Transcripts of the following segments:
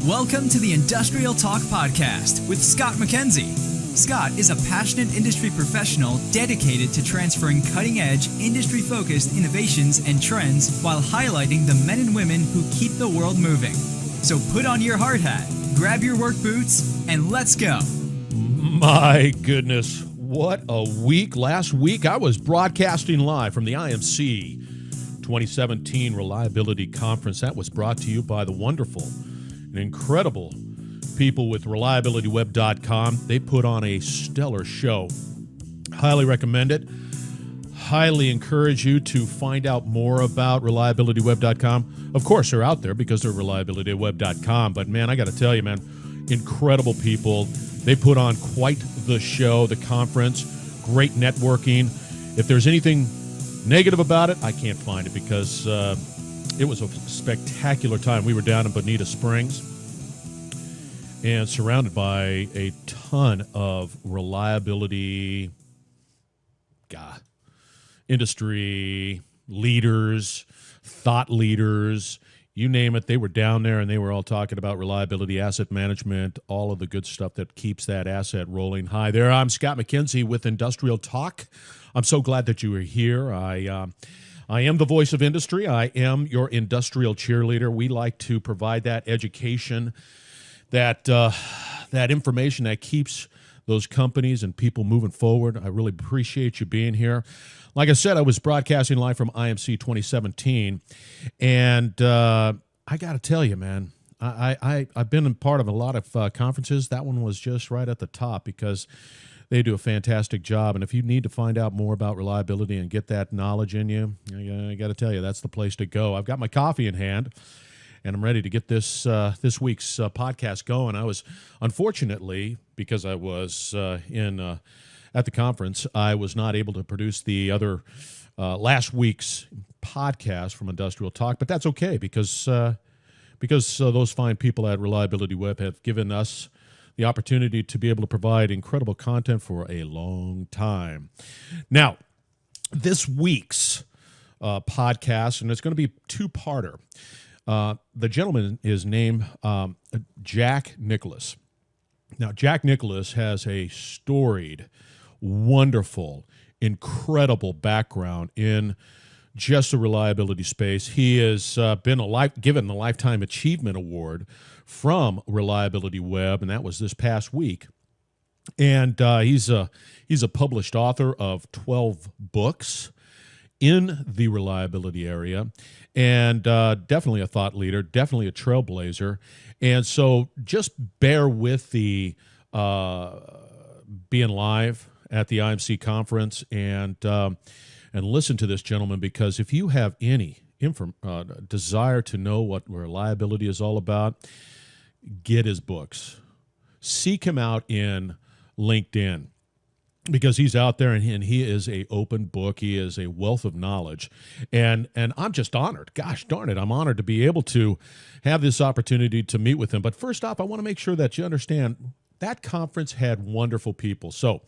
Welcome to the Industrial Talk Podcast with Scott McKenzie. Scott is a passionate industry professional dedicated to transferring cutting-edge, industry-focused innovations and trends while highlighting the men and women who keep the world moving. So put on your hard hat, grab your work boots, and let's go. My goodness, what a week. Last week, I was broadcasting live from the IMC 2017 Reliability Conference. That was brought to you by the wonderful and incredible people with ReliabilityWeb.com. They put on a stellar show. Highly recommend it. Highly encourage you to find out more about ReliabilityWeb.com. Of course, they're out there because they're ReliabilityWeb.com. But, man, I got to tell you, man, incredible people. They put on quite the show, the conference, great networking. If there's anything negative about it, I can't find it because it was a spectacular time. We were down in Bonita Springs and surrounded by a ton of reliability industry leaders, thought leaders, you name it. They were down there and they were all talking about reliability, asset management, all of the good stuff that keeps that asset rolling. Hi there, I'm Scott McKenzie with Industrial Talk. I'm so glad that you are here. I am the voice of industry. I am your industrial cheerleader. We like to provide that education, that information that keeps those companies and people moving forward. I really appreciate you being here. Like I said, I was broadcasting live from IMC 2017, and I got to tell you, man, I've been a part of a lot of conferences. That one was just right at the top because they do a fantastic job. And if you need to find out more about reliability and get that knowledge in you, I got to tell you, that's the place to go. I've got my coffee in hand, and I'm ready to get this week's podcast going. I was, unfortunately, because I was at the conference, I was not able to produce the other last week's podcast from Industrial Talk, but that's okay because those fine people at Reliability Web have given us the opportunity to be able to provide incredible content for a long time. Now, this week's podcast, and it's going to be two-parter. The gentleman is named Jack Nicholas. Now, Jack Nicholas has a storied, wonderful, incredible background in just the reliability space. He has been given the Lifetime Achievement Award from Reliability Web, and that was this past week. And he's a published author of 12 books in the reliability area, and definitely a thought leader, definitely a trailblazer. And so just bear with the being live at the IMC conference and listen to this gentleman, because if you have any desire to know what reliability is all about, get his books. Seek him out in LinkedIn, because he's out there and he is a open book. He is a wealth of knowledge. And I'm just honored. Gosh darn it, I'm honored to be able to have this opportunity to meet with him. But first off, I want to make sure that you understand that conference had wonderful people. So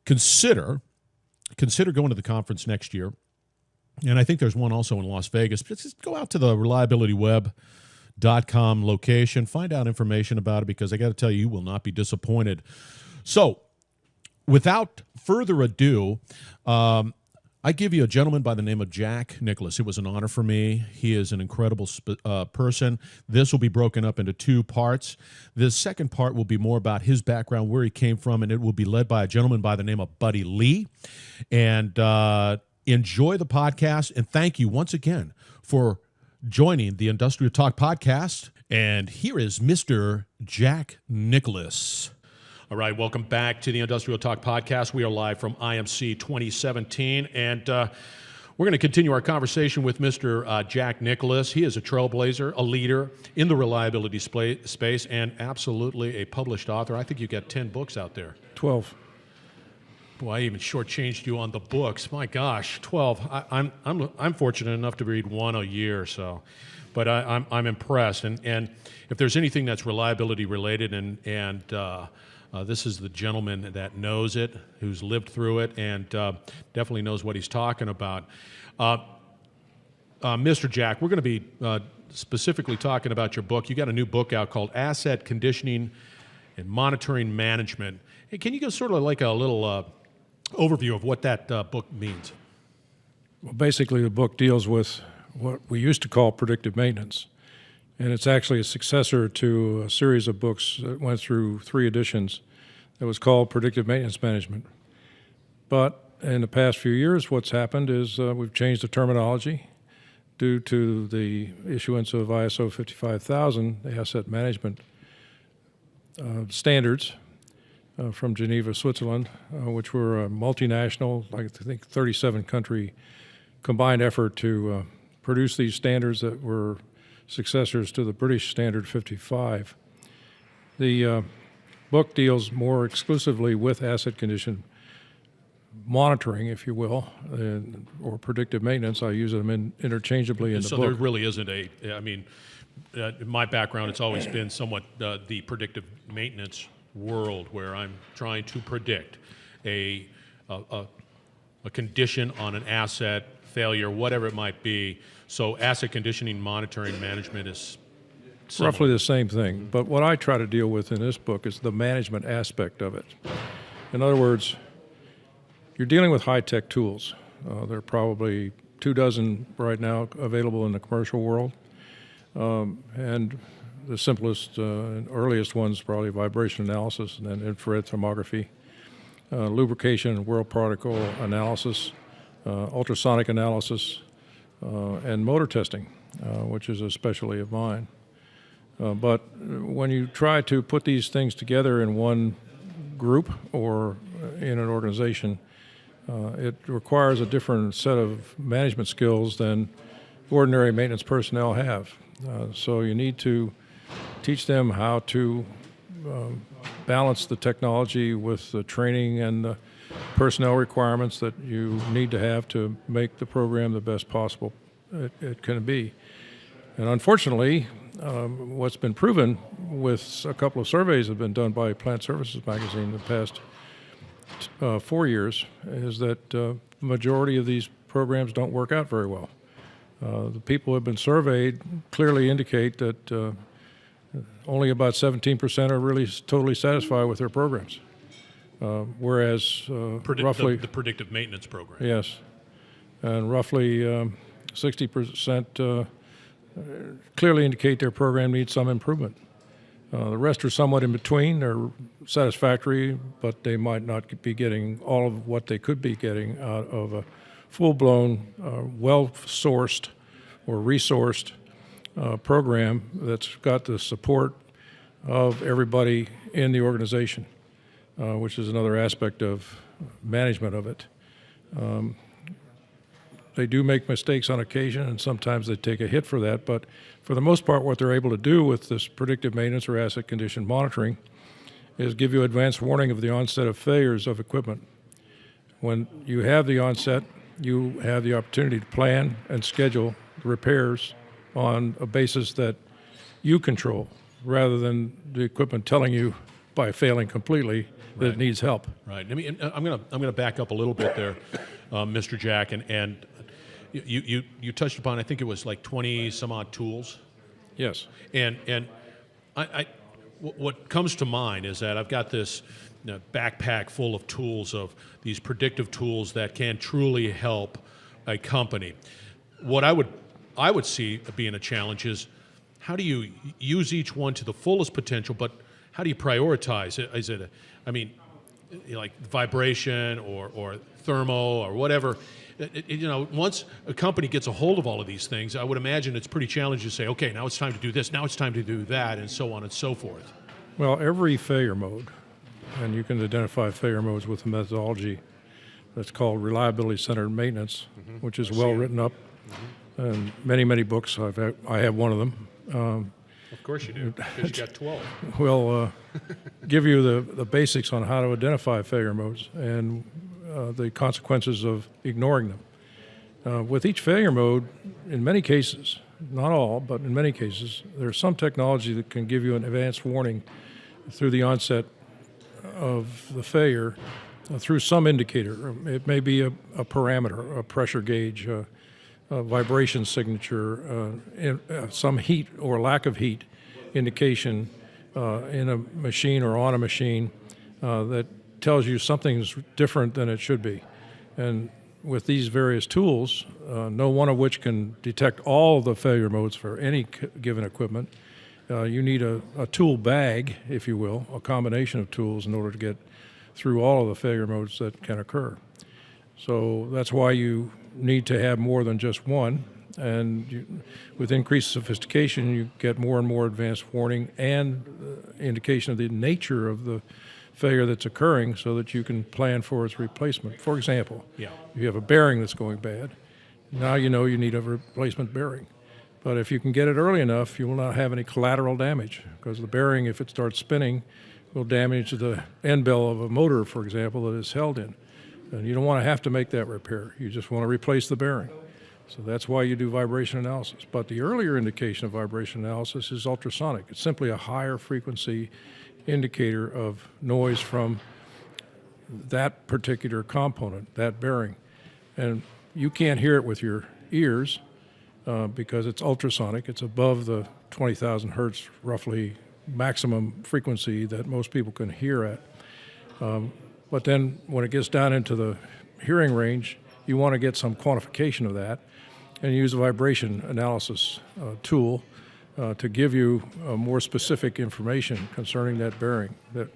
consider going to the conference next year. And I think there's one also in Las Vegas. But just go out to the ReliabilityWeb.com location, find out information about it, because I got to tell you, you will not be disappointed. So without further ado, I give you a gentleman by the name of Jack Nicholas. It was an honor for me. He is an incredible person. This will be broken up into two parts. The second part will be more about his background, where he came from, and it will be led by a gentleman by the name of Buddy Lee. And enjoy the podcast, and thank you once again for joining the Industrial Talk podcast. And here is Mr. Jack Nicholas. All right, welcome back to the Industrial Talk podcast. We are live from IMC 2017, and we're going to continue our conversation with Mr. Jack Nicholas. He is a trailblazer, a leader in the reliability space, and absolutely a published author. I think you got 10 books out there. 12. Boy, I even shortchanged you on the books. My gosh, 12. I'm fortunate enough to read one a year, so. But I'm impressed, and if there's anything that's reliability related, and this is the gentleman that knows it, who's lived through it, and definitely knows what he's talking about. Mr. Jack, we're going to be specifically talking about your book. You got a new book out called Asset Conditioning and Monitoring Management. Hey, can you give sort of like a little overview of what that book means? Well, basically, the book deals with what we used to call predictive maintenance. And it's actually a successor to a series of books that went through 3 editions that was called Predictive Maintenance Management. But in the past few years, what's happened is we've changed the terminology due to the issuance of ISO 55000, the asset management standards from Geneva, Switzerland, which were a multinational, I think 37-country combined effort to produce these standards that were successors to the British Standard 55. The book deals more exclusively with asset condition monitoring, if you will, or predictive maintenance. I use them interchangeably in the book. So there really isn't in my background, it's always been somewhat the predictive maintenance world where I'm trying to predict a condition on an asset, failure, whatever it might be. So asset conditioning, monitoring, management is similar. Roughly the same thing. But what I try to deal with in this book is the management aspect of it. In other words, you're dealing with high-tech tools. There are probably 24 right now available in the commercial world. And the simplest and earliest ones probably vibration analysis and then infrared thermography, lubrication and whirl particle analysis, ultrasonic analysis, and motor testing, which is a specialty of mine. But when you try to put these things together in one group or in an organization, it requires a different set of management skills than ordinary maintenance personnel have. So you need to teach them how to balance the technology with the training and the personnel requirements that you need to have to make the program the best possible it can be. And unfortunately, what's been proven with a couple of surveys that have been done by Plant Services Magazine in the past 4 years is that the majority of these programs don't work out very well. The people who have been surveyed clearly indicate that only about 17% are really totally satisfied with their programs. Whereas roughly the predictive maintenance program. Yes, and roughly 60% clearly indicate their program needs some improvement. The rest are somewhat in between. They're satisfactory, but they might not be getting all of what they could be getting out of a full-blown, well-sourced or resourced program that's got the support of everybody in the organization, which is another aspect of management of it. They do make mistakes on occasion, and sometimes they take a hit for that, but for the most part, what they're able to do with this predictive maintenance or asset condition monitoring is give you advance warning of the onset of failures of equipment. When you have the onset, you have the opportunity to plan and schedule the repairs on a basis that you control, rather than the equipment telling you by failing completely that it needs help. Right. I mean, I'm gonna back up a little bit there, Mr. Jack, and you touched upon, I think it was like 20 some odd tools. Yes. And what comes to mind is that I've got this backpack full of tools, of these predictive tools that can truly help a company. What I would see being a challenge is, how do you use each one to the fullest potential, but how do you prioritize? Is it like vibration or thermo or whatever? Once a company gets a hold of all of these things, I would imagine it's pretty challenging to say, okay, now it's time to do this, now it's time to do that, and so on and so forth. Well, every failure mode, and you can identify failure modes with a methodology that's called reliability-centered maintenance, which is well written up, and many books. I have one of them. Of course you do, because you got 12. Will give you the basics on how to identify failure modes and the consequences of ignoring them. With each failure mode, in many cases, not all, but in many cases, there's some technology that can give you an advance warning through the onset of the failure through some indicator. It may be a parameter, a pressure gauge, vibration signature, some heat or lack of heat indication in a machine or on a machine that tells you something's different than it should be. And with these various tools, no one of which can detect all the failure modes for any given equipment, you need a tool bag, if you will, a combination of tools in order to get through all of the failure modes that can occur. So that's why you need to have more than just one. And with increased sophistication, you get more and more advanced warning and indication of the nature of the failure that's occurring so that you can plan for its replacement. For example, if you have a bearing that's going bad, now you know you need a replacement bearing. But if you can get it early enough, you will not have any collateral damage, because the bearing, if it starts spinning, will damage the end bell of a motor, for example, that is held in. And you don't want to have to make that repair. You just want to replace the bearing. So that's why you do vibration analysis. But the earlier indication of vibration analysis is ultrasonic. It's simply a higher frequency indicator of noise from that particular component, that bearing. And you can't hear it with your ears because it's ultrasonic. It's above the 20,000 hertz, roughly maximum frequency that most people can hear at. But then when it gets down into the hearing range, you want to get some quantification of that and use a vibration analysis tool to give you more specific information concerning that bearing,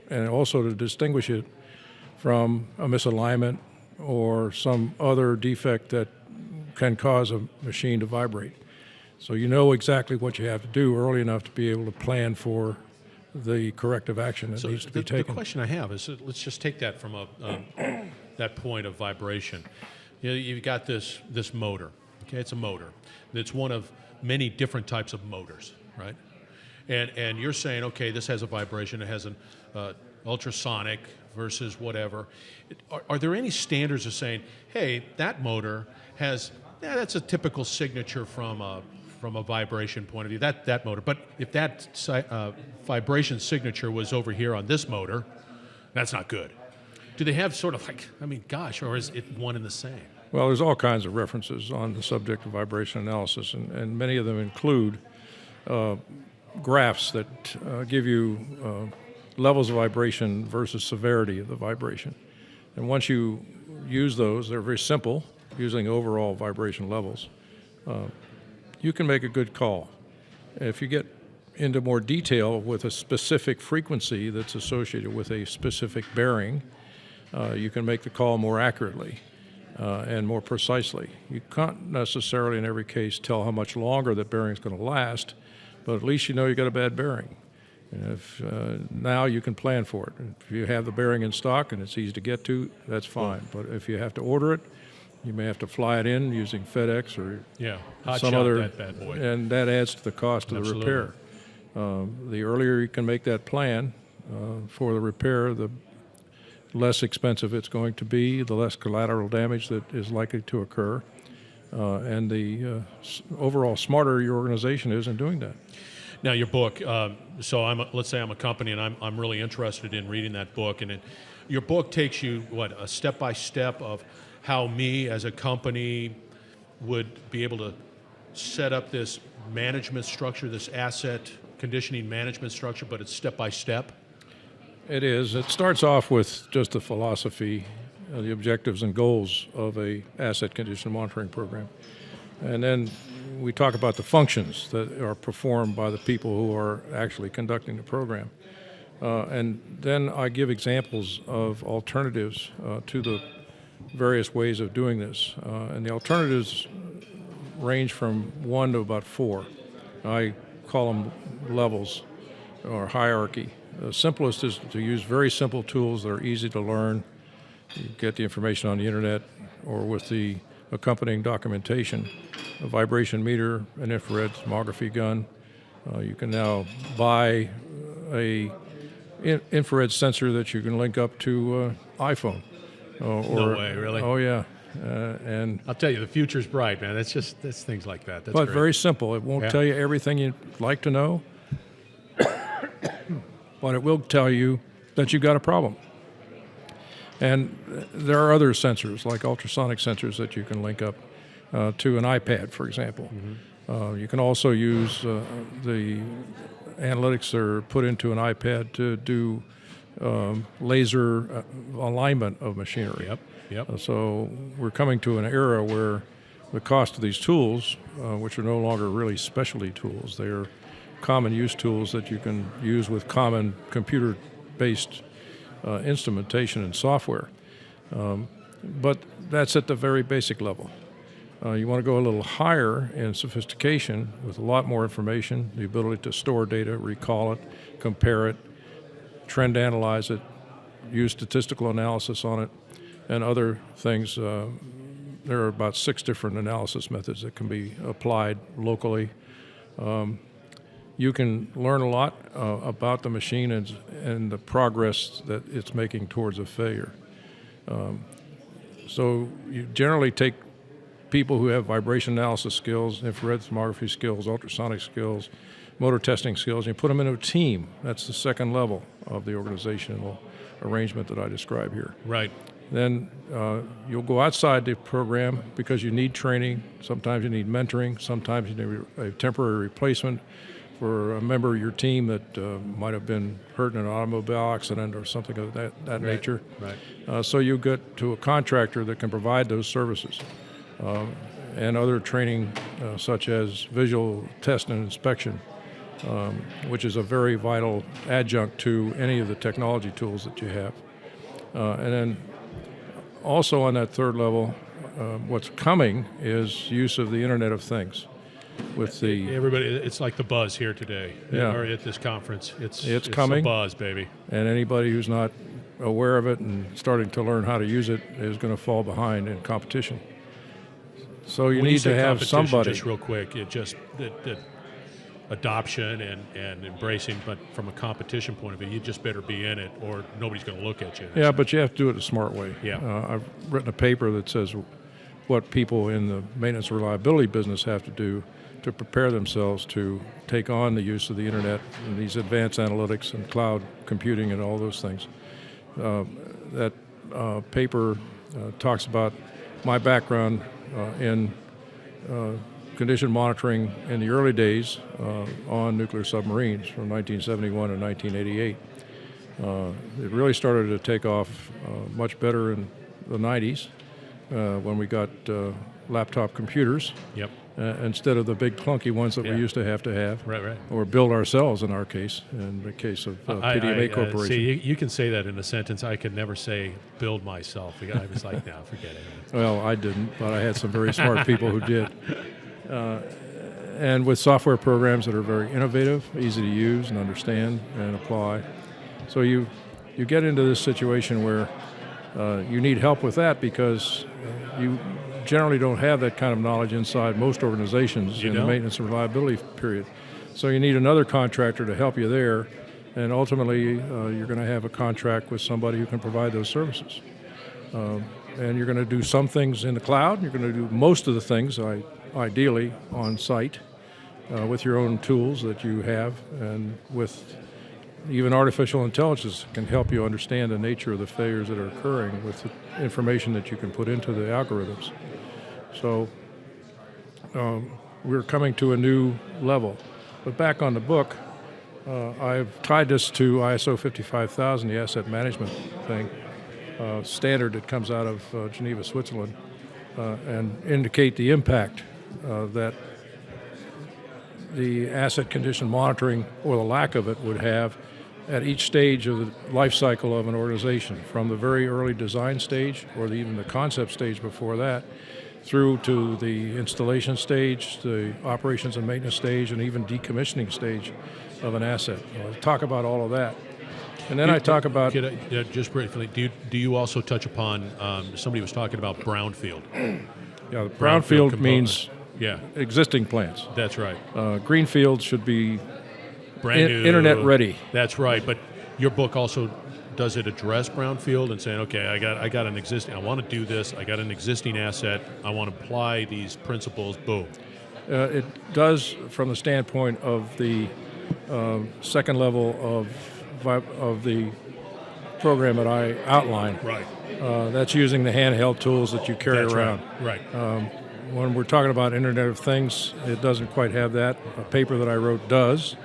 and also to distinguish it from a misalignment or some other defect that can cause a machine to vibrate. So you know exactly what you have to do early enough to be able to plan for the corrective action that needs to be taken. The question I have is, let's just take that from that point of vibration. You've got this motor. Okay, it's a motor. It's one of many different types of motors, right? And you're saying, okay, this has a vibration. It has an ultrasonic versus whatever. Are there any standards of saying, hey, that motor has, that's a typical signature from a vibration point of view, that motor. But if that vibration signature was over here on this motor, that's not good. Do they have sort of like, I mean, gosh, or is it one and the same? Well, there's all kinds of references on the subject of vibration analysis, and many of them include graphs that give you levels of vibration versus severity of the vibration. And once you use those, they're very simple, using overall vibration levels. You can make a good call. If you get into more detail with a specific frequency that's associated with a specific bearing, you can make the call more accurately and more precisely. You can't necessarily in every case tell how much longer that bearing is going to last, but at least you know you got a bad bearing. And if now you can plan for it. If you have the bearing in stock and it's easy to get to, that's fine. But if you have to order it, you may have to fly it in using FedEx or some other, that bad boy. And that adds to the cost of the repair. The earlier you can make that plan for the repair, the less expensive it's going to be, the less collateral damage that is likely to occur, and the overall smarter your organization is in doing that. Now, your book. So let's say I'm a company and I'm really interested in reading that book, and your book takes you a step by step of how me as a company would be able to set up this management structure, this asset conditioning management structure, but it's step by step. It is. It starts off with just the philosophy, the objectives and goals of a asset condition monitoring program. And then we talk about the functions that are performed by the people who are actually conducting the program. And then I give examples of alternatives to the various ways of doing this. And the alternatives range from 1 to about 4. I call them levels or hierarchy. The simplest is to use very simple tools that are easy to learn. You get the information on the internet or with the accompanying documentation, a vibration meter, an infrared thermography gun. You can now buy a infrared sensor that you can link up to iPhone. No way, really? Oh, yeah. And I'll tell you, the future's bright, man. That's things like that. That's but great. very simple. It won't tell you everything you'd like to know, but it will tell you that you've got a problem. And there are other sensors, like ultrasonic sensors, that you can link up to an iPad, for example. You can also use the analytics that are put into an iPad to do laser alignment of machinery. Yep. So we're coming to an era where the cost of these tools, which are no longer really specialty tools, they are common use tools that you can use with common computer-based instrumentation and software. But that's at the very basic level. You want to go a little higher in sophistication with a lot more information, the ability to store data, recall it, compare it, trend analyze it, use statistical analysis on it, and other things. There are about 6 different analysis methods that can be applied locally. You can learn a lot about the machine and the progress that it's making towards a failure. So you generally take people who have vibration analysis skills, infrared thermography skills, ultrasonic skills, motor testing skills, and you put them into a team. That's the second level of the organizational arrangement that I describe here. Right. Then you'll go outside the program because you need training. Sometimes you need mentoring. Sometimes you need a temporary replacement for a member of your team that might have been hurt in an automobile accident or something of that nature. Right. So you get to a contractor that can provide those services and other training such as visual test and inspection, which is a very vital adjunct to any of the technology tools that you have. And then also on that third level, what's coming is use of the Internet of Things. With the Everybody, it's like the buzz here today, Yeah. or at this conference. It's coming. a buzz, baby. and anybody who's not aware of it and starting to learn how to use it is going to fall behind in competition. So you When need say to have competition, somebody. Just real quick, it just that adoption and embracing, but from a competition point of view, you just better be in it, or nobody's going to look at you. Yeah, but you have to do it a smart way. Yeah. I've written a paper that says what people in the maintenance reliability business have to do to prepare themselves to take on the use of the Internet and these advanced analytics and cloud computing and all those things. That paper talks about my background in condition monitoring in the early days on nuclear submarines from 1971 to 1988. It really started to take off much better in the 90s when we got laptop computers. Yep. Instead of the big clunky ones that Yeah. we used to have, Right. or build ourselves in our case, in the case of PDMA Corporation. See, you can say that in a sentence. I could never say build myself. I was like, no, forget it. Well, I didn't, but I had some very smart people who did. And with software programs that are very innovative, easy to use and understand and apply. So you get into this situation where you need help with that because you generally don't have that kind of knowledge inside most organizations in the maintenance and reliability period. So you need another contractor to help you there, and ultimately you're going to have a contract with somebody who can provide those services. And you're going to do some things in the cloud. You're going to do most of the things, ideally, on site with your own tools that you have, and with even artificial intelligence can help you understand the nature of the failures that are occurring with the information that you can put into the algorithms. So we're coming to a new level. But back on the book, I've tied this to ISO 55000, the asset management thing, standard that comes out of Geneva, Switzerland, and indicate the impact that the asset condition monitoring, or the lack of it, would have at each stage of the life cycle of an organization, from the very early design stage, or even the concept stage before that, through to the installation stage, the operations and maintenance stage, and even decommissioning stage of an asset. I'll talk about all of that. And then I talk about... Just briefly, do you also touch upon, somebody was talking about brownfield. Yeah, brownfield means yeah, existing plants. that's right. Greenfield should be Brand new. Internet ready. That's right. But your book also, does it address brownfield and saying, okay, I got an existing, I want to do this, I got an existing asset, I want to apply these principles, boom. It does from the standpoint of the second level of the program that I outlined. Right. That's using the handheld tools that you carry That's around. Right. when we're talking about Internet of Things, it doesn't quite have that. A paper that I wrote does,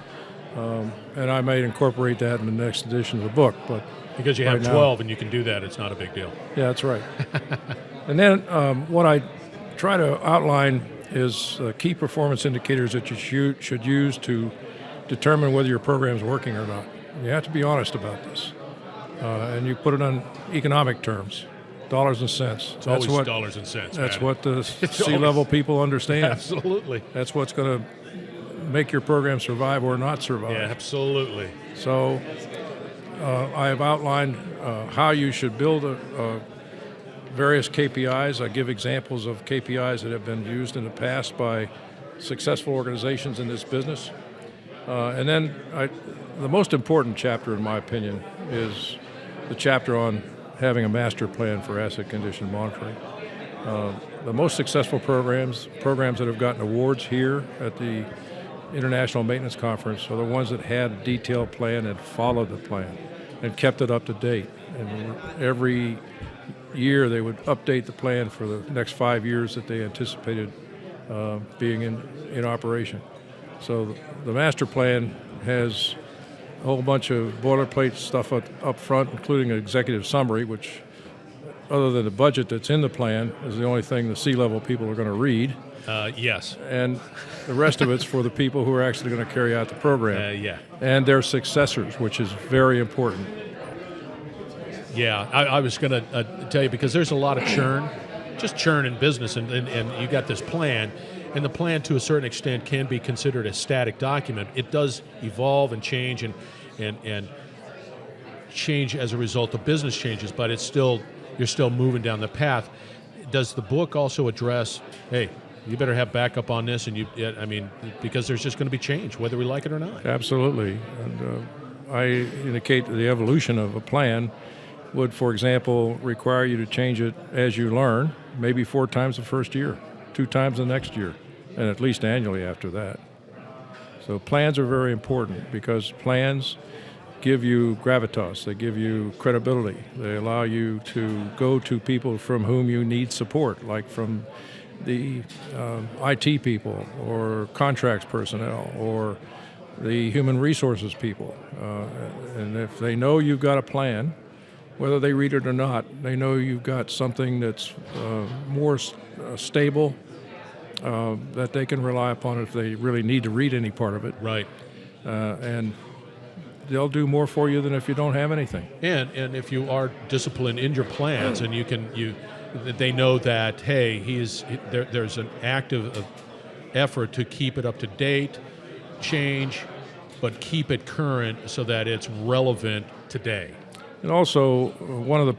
and I may incorporate that in the next edition of the book. But because you have 12 and you can do that, it's not a big deal. Yeah, that's right. And then what I try to outline is key performance indicators that you should use to determine whether your program is working or not. You have to be honest about this, and you put it on economic terms. Dollars and cents. It's always dollars and cents. That's what the C-level people understand. Absolutely. That's what's going to make your program survive or not survive. Yeah, absolutely. So I have outlined how you should build various KPIs. I give examples of KPIs that have been used in the past by successful organizations in this business. And then the most important chapter, in my opinion, is the chapter on having a master plan for asset condition monitoring. The most successful programs that have gotten awards here at the International Maintenance Conference are the ones that had a detailed plan and followed the plan and kept it up to date. And every year they would update the plan for the next 5 years that they anticipated being in operation. So the master plan has a whole bunch of boilerplate stuff up front, including an executive summary, which, other than the budget that's in the plan, is the only thing the C-level people are going to read. Yes. And the rest of it's for the people who are actually going to carry out the program. Yeah. And their successors, which is very important. Yeah, I was going to tell you, because there's a lot of churn, just churn in business, and you got this plan, and the plan to a certain extent can be considered a static document. It does evolve and change and change as a result of business changes, but you're still moving down the path. Does the book also address, hey, you better have backup on this, because there's just going to be change, whether we like it or not? Absolutely. And I indicate that the evolution of a plan would, for example, require you to change it as you learn, maybe 4 times the first year, 2 times the next year, and at least annually after that. So plans are very important because plans give you gravitas, they give you credibility, they allow you to go to people from whom you need support, like from the IT people or contracts personnel or the human resources people. And if they know you've got a plan, whether they read it or not, they know you've got something that's more stable, that they can rely upon if they really need to read any part of it. Right. And they'll do more for you than if you don't have anything. And if you are disciplined in your plans, and they know that, hey, there's an active effort to keep it up to date, change, but keep it current so that it's relevant today. And also, one of the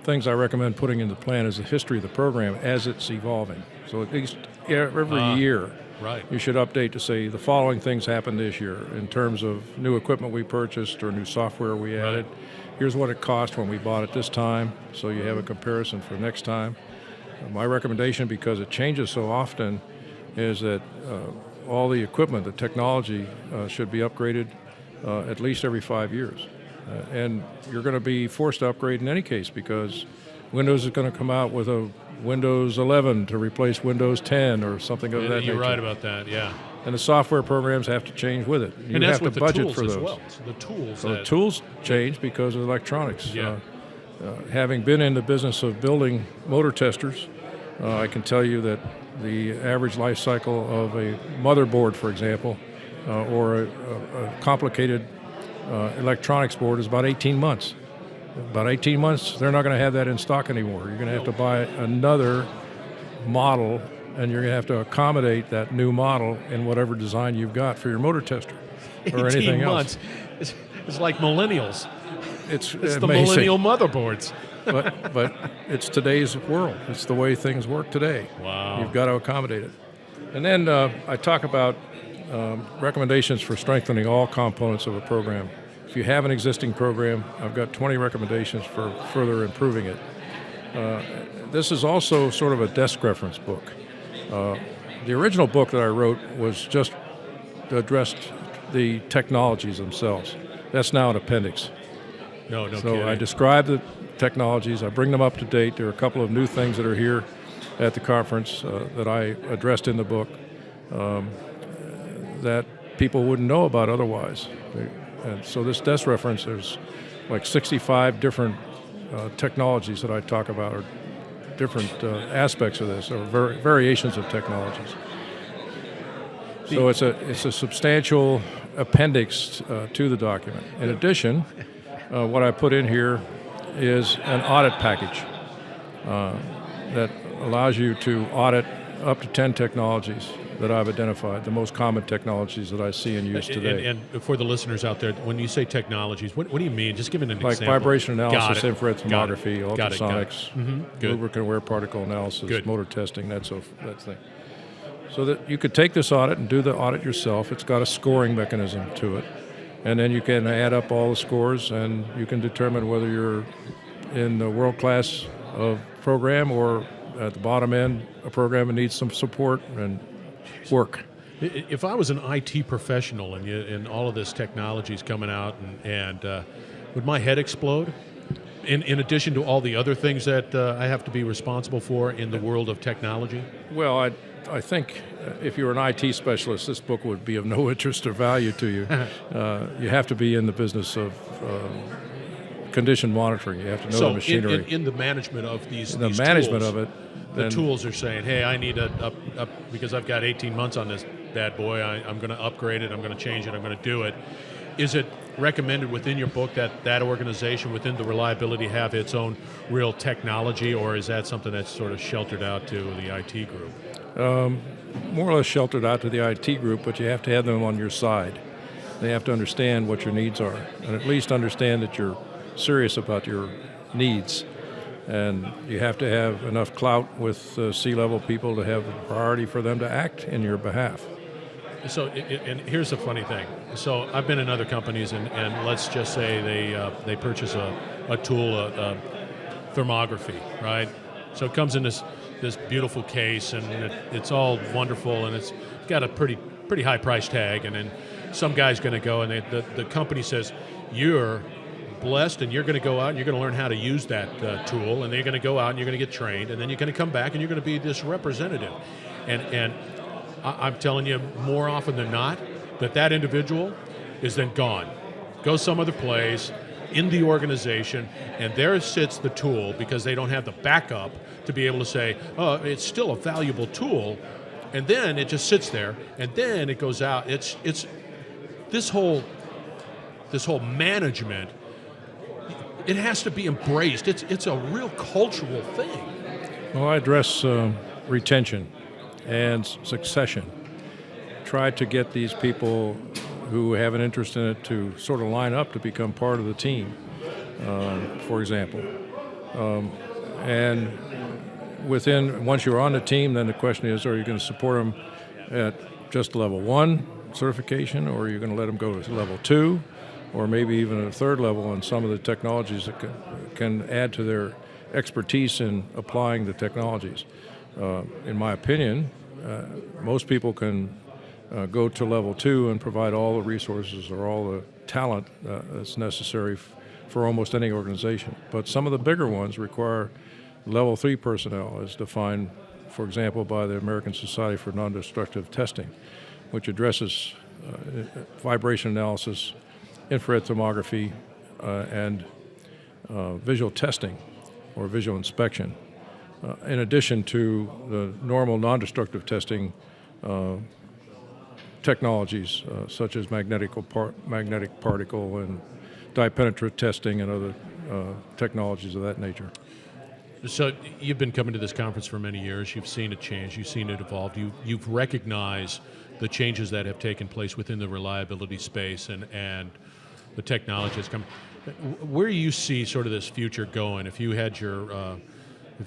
things I recommend putting in the plan is the history of the program as it's evolving. So at least every year, right, you should update to say the following things happened this year in terms of new equipment we purchased or new software we added. Right. Here's what it cost when we bought it this time, so you have a comparison for next time. My recommendation, because it changes so often, is that all the equipment, the technology, should be upgraded at least every 5 years. And you're going to be forced to upgrade in any case because Windows is going to come out with a Windows 11 to replace Windows 10 or something of that nature. You're right about that, yeah. And the software programs have to change with it. You that's have to with the budget tools for those. as well. So the tools. So the tools change because of electronics. Yeah. Having been in the business of building motor testers, I can tell you that the average life cycle of a motherboard, for example, or a complicated electronics board is about 18 months. About 18 months, they're not going to have that in stock anymore. You're going to have to buy another model, and you're going to have to accommodate that new model in whatever design you've got for your motor tester or anything else. 18 months. It's like millennials. It's the millennial motherboards. but it's today's world. It's the way things work today. Wow. You've got to accommodate it. And then I talk about recommendations for strengthening all components of a program. If you have an existing program, I've got 20 recommendations for further improving it. This is also sort of a desk reference book. The original book that I wrote was just addressed the technologies themselves. That's now an appendix. No So kidding. I describe the technologies, I bring them up to date. There are a couple of new things that are here. at the conference that I addressed in the book that people wouldn't know about otherwise. And so this desk reference, there's like 65 different technologies that I talk about, or different aspects of this, or variations of technologies. So it's a substantial appendix to the document. In addition, what I put in here is an audit package that allows you to audit up to 10 technologies that I've identified, the most common technologies that I see in use today. And for the listeners out there, when you say technologies, what do you mean? Just give me an example. Like vibration analysis, infrared thermography, ultrasonics, Good. lubricant wear particle analysis, Good. motor testing, that thing. So that you could take this audit and do the audit yourself. It's got a scoring mechanism to it. And then you can add up all the scores, and you can determine whether you're in the world-class program or at the bottom end, a program that needs some support and work. If I was an IT professional and all of this technology is coming out, and would my head explode? In addition to all the other things that I have to be responsible for in the world of technology? Well, I think if you're an IT specialist, this book would be of no interest or value to you. You have to be in the business of condition monitoring. You have to know the machinery. So in the management of these management tools, of it, the tools are saying, hey, I need because I've got 18 months on this bad boy, I'm going to upgrade it, I'm going to change it, I'm going to do it. Is it recommended within your book that organization within the reliability have its own real technology, or is that something that's sort of sheltered out to the IT group? More or less sheltered out to the IT group, but you have to have them on your side. They have to understand what your needs are, and at least understand that you're serious about your needs. And you have to have enough clout with C-level people to have the priority for them to act in your behalf. So, and here's the funny thing. So I've been in other companies, and let's just say they purchase a tool, a thermography, right? So it comes in this beautiful case, and it's all wonderful, and it's got a pretty high price tag, and then some guy's going to go, and the company says, you're blessed, and you're going to go out and you're going to learn how to use that tool, and then you're going to go out and you're going to get trained, and then you're going to come back and you're going to be this representative. And I'm telling you, more often than not, that individual is then gone, goes some other place in the organization, and there sits the tool because they don't have the backup to be able to say, oh, it's still a valuable tool, and then it just sits there, and then it goes out. It's this whole management. It has to be embraced. It's a real cultural thing. Well, I address retention and succession. Try to get these people who have an interest in it to sort of line up to become part of the team, for example. And once you're on the team, then the question is, are you going to support them at just level 1 certification, or are you going to let them go to level 2? Or maybe even a third level on some of the technologies that can add to their expertise in applying the technologies. In my opinion, most people can go to level 2 and provide all the resources or all the talent that's necessary for almost any organization. But some of the bigger ones require level 3 personnel, as defined, for example, by the American Society for Non-Destructive Testing, which addresses vibration analysis, infrared thermography, and visual testing or visual inspection, in addition to the normal non-destructive testing technologies such as magnetic particle and dipenetrant testing and other technologies of that nature. So you've been coming to this conference for many years. You've seen it change. You've seen it evolve. You've recognized the changes that have taken place within the reliability space and the technology that's coming. Where do you see sort of this future going? If you had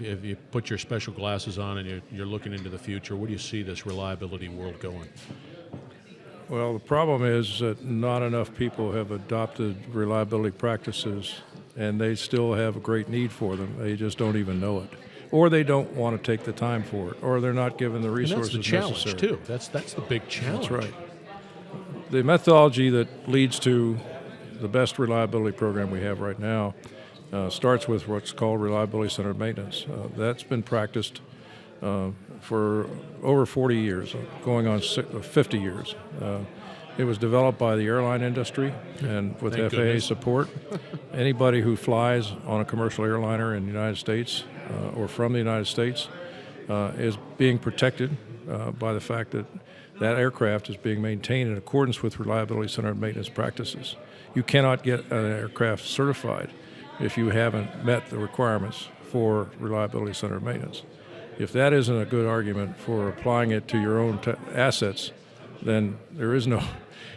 if you put your special glasses on and you're looking into the future, where do you see this reliability world going? Well, the problem is that not enough people have adopted reliability practices, and they still have a great need for them. They just don't even know it. Or they don't want to take the time for it, or they're not given the resources necessary. And that's the challenge, too. That's the big challenge. That's right. The methodology that leads to the best reliability program we have right now starts with what's called reliability-centered maintenance. That's been practiced for over 40 years, going on 50 years. It was developed by the airline industry and with Thank FAA goodness. support. Anybody who flies on a commercial airliner in the United States or from the United States is being protected by the fact that that aircraft is being maintained in accordance with reliability-centered maintenance practices. You cannot get an aircraft certified if you haven't met the requirements for reliability-centered maintenance. If that isn't a good argument for applying it to your own assets, then there is no.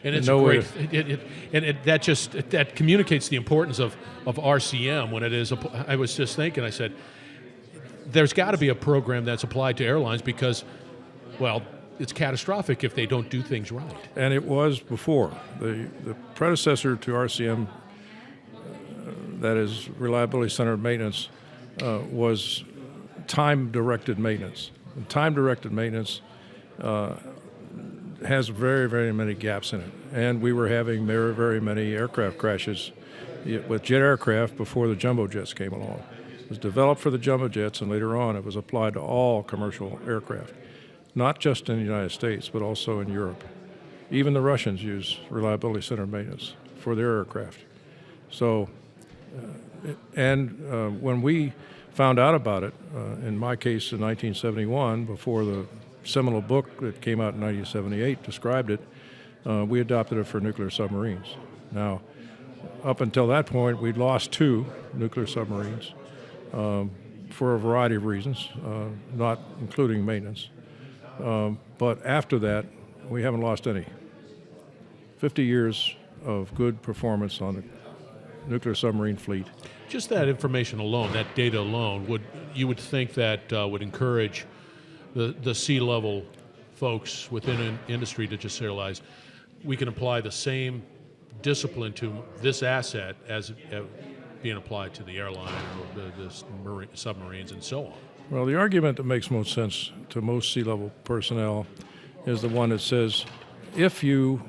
And it's no great. way That communicates the importance of RCM when it is. I was just thinking. I said, there's got to be a program that's applied to airlines because, well, it's catastrophic if they don't do things right. And it was before. The predecessor to RCM, that is reliability-centered maintenance, was time-directed maintenance. And time-directed maintenance has very, very many gaps in it. And we were having very, very many aircraft crashes with jet aircraft before the jumbo jets came along. It was developed for the jumbo jets, and later on it was applied to all commercial aircraft, not just in the United States, but also in Europe. Even the Russians use reliability-centered maintenance for their aircraft. So, when we found out about it, in my case in 1971, before the seminal book that came out in 1978 described it, we adopted it for nuclear submarines. Now, up until that point, we'd lost 2 nuclear submarines for a variety of reasons, not including maintenance. But after that, we haven't lost any. 50 years of good performance on the nuclear submarine fleet. Just that information alone, that data alone, you would think that would encourage the C-level folks within an industry to just realize we can apply the same discipline to this asset as being applied to the airline or the submarines and so on. Well, the argument that makes most sense to most C-level personnel is the one that says if you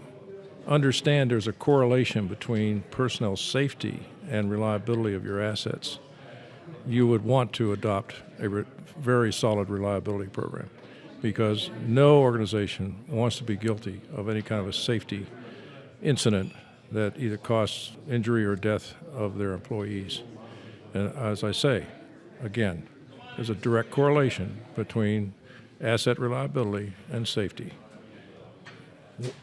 understand there's a correlation between personnel safety and reliability of your assets, you would want to adopt a very solid reliability program, because no organization wants to be guilty of any kind of a safety incident that either costs injury or death of their employees. And as I say, again, there's a direct correlation between asset reliability and safety.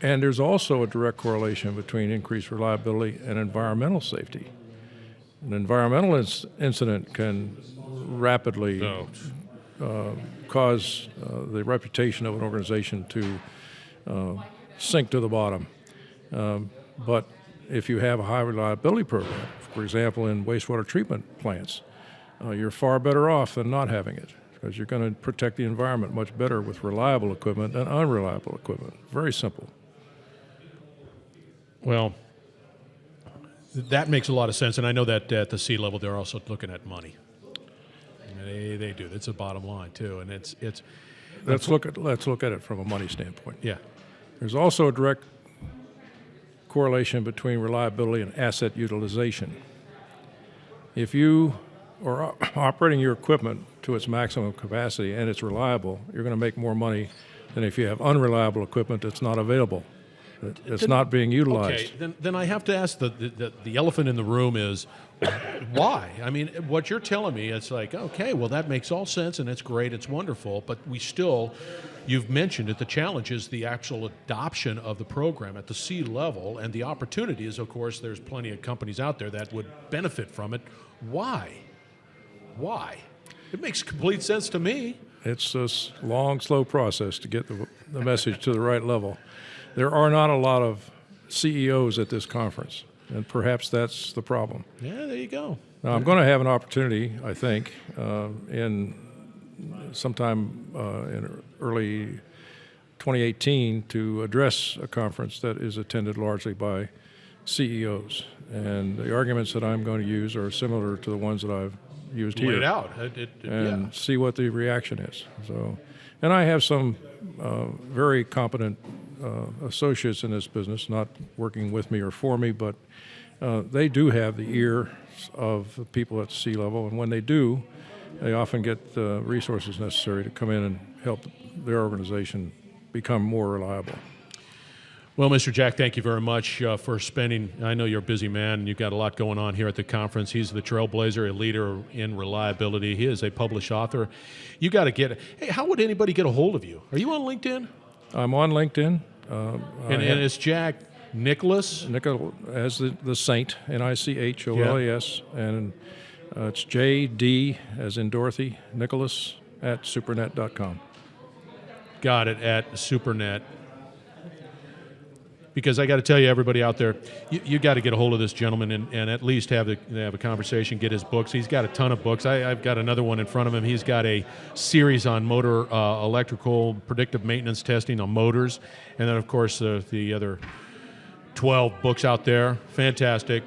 And there's also a direct correlation between increased reliability and environmental safety. An environmental incident can rapidly cause the reputation of an organization to sink to the bottom. But if you have a high reliability program, for example, in wastewater treatment plants, you're far better off than not having it, because you're going to protect the environment much better with reliable equipment than unreliable equipment. Very simple. Well, that makes a lot of sense, and I know that at the C level they're also looking at money. They do. That's a bottom line too, and it's. Let's look at it from a money standpoint. Yeah. There's also a direct correlation between reliability and asset utilization. If you are operating your equipment to its maximum capacity and it's reliable, you're going to make more money than if you have unreliable equipment that's not available. It's not being utilized. Okay, then I have to ask the elephant in the room is why? I mean, what you're telling me, it's like, okay, well, that makes all sense, and it's great, it's wonderful, but you've mentioned it, the challenge is the actual adoption of the program at the C level, and the opportunity is, of course, there's plenty of companies out there that would benefit from it. Why? It makes complete sense to me. It's a long, slow process to get the message to the right level. There are not a lot of CEOs at this conference, and perhaps that's the problem. Yeah, there you go. Now, I'm going to have an opportunity, I think, in sometime in early 2018 to address a conference that is attended largely by CEOs. And the arguments that I'm going to use are similar to the ones that I've used here. Lay it out. And see what the reaction is. So, and I have some very competent associates in this business, not working with me or for me, but they do have the ear of the people at C level, and when they do, they often get the resources necessary to come in and help their organization become more reliable. Well, Mr. Jack, thank you very much for spending. I know you're a busy man, and you've got a lot going on here at the conference. He's the trailblazer, a leader in reliability. He is a published author. You got to get. Hey, how would anybody get a hold of you? Are you on LinkedIn? I'm on LinkedIn. And it's Jack Nicholas. As the Saint, Nicholas, and it's JD as in Dorothy Nicholas at supernet.com. Got it, at Supernet. Because I got to tell you, everybody out there, you got to get a hold of this gentleman and at least have a conversation, get his books. He's got a ton of books. I've got another one in front of him. He's got a series on motor electrical predictive maintenance testing on motors. And then, of course, the other 12 books out there. Fantastic.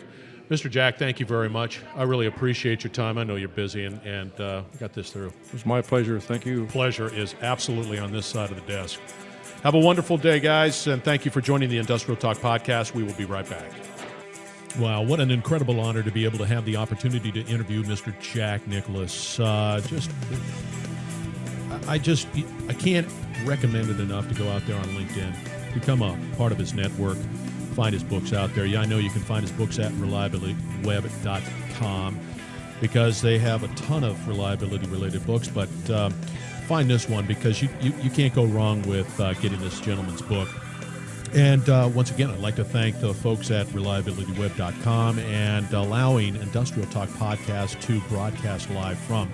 Mr. Jack, thank you very much. I really appreciate your time. I know you're busy and got this through. It was my pleasure. Thank you. Pleasure is absolutely on this side of the desk. Have a wonderful day, guys, and thank you for joining the Industrial Talk podcast. We will be right back. Wow, what an incredible honor to be able to have the opportunity to interview Mr. Jack Nicholas. I can't recommend it enough to go out there on LinkedIn, become a part of his network, find his books out there. Yeah, I know you can find his books at reliabilityweb.com because they have a ton of reliability-related books, but find this one because you can't go wrong with getting this gentleman's book. And once again, I'd like to thank the folks at reliabilityweb.com and allowing Industrial Talk Podcast to broadcast live from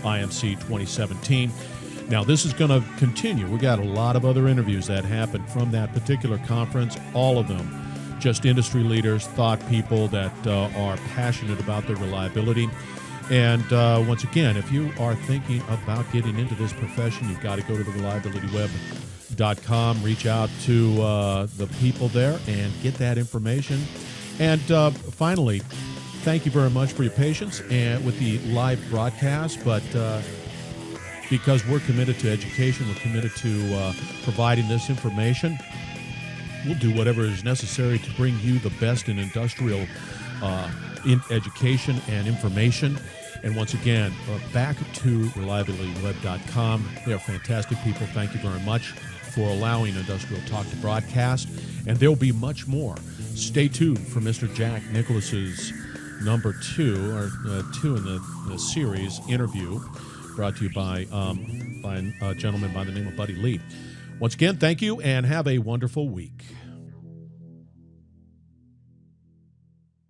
IMC 2017. Now, this is going to continue. We got a lot of other interviews that happened from that particular conference, all of them just industry leaders, thought people that are passionate about their reliability. And once again, if you are thinking about getting into this profession, you've got to go to the reliabilityweb.com, reach out to the people there and get that information. And finally, thank you very much for your patience and with the live broadcast. But because we're committed to education, we're committed to providing this information, we'll do whatever is necessary to bring you the best in industrial in education and information. And once again, back to reliabilityweb.com. They are fantastic people. Thank you very much for allowing Industrial Talk to broadcast. And there will be much more. Stay tuned for Mr. Jack Nicholas's number 2, or 2 in the series interview, brought to you by a gentleman by the name of Buddy Lee. Once again, thank you and have a wonderful week.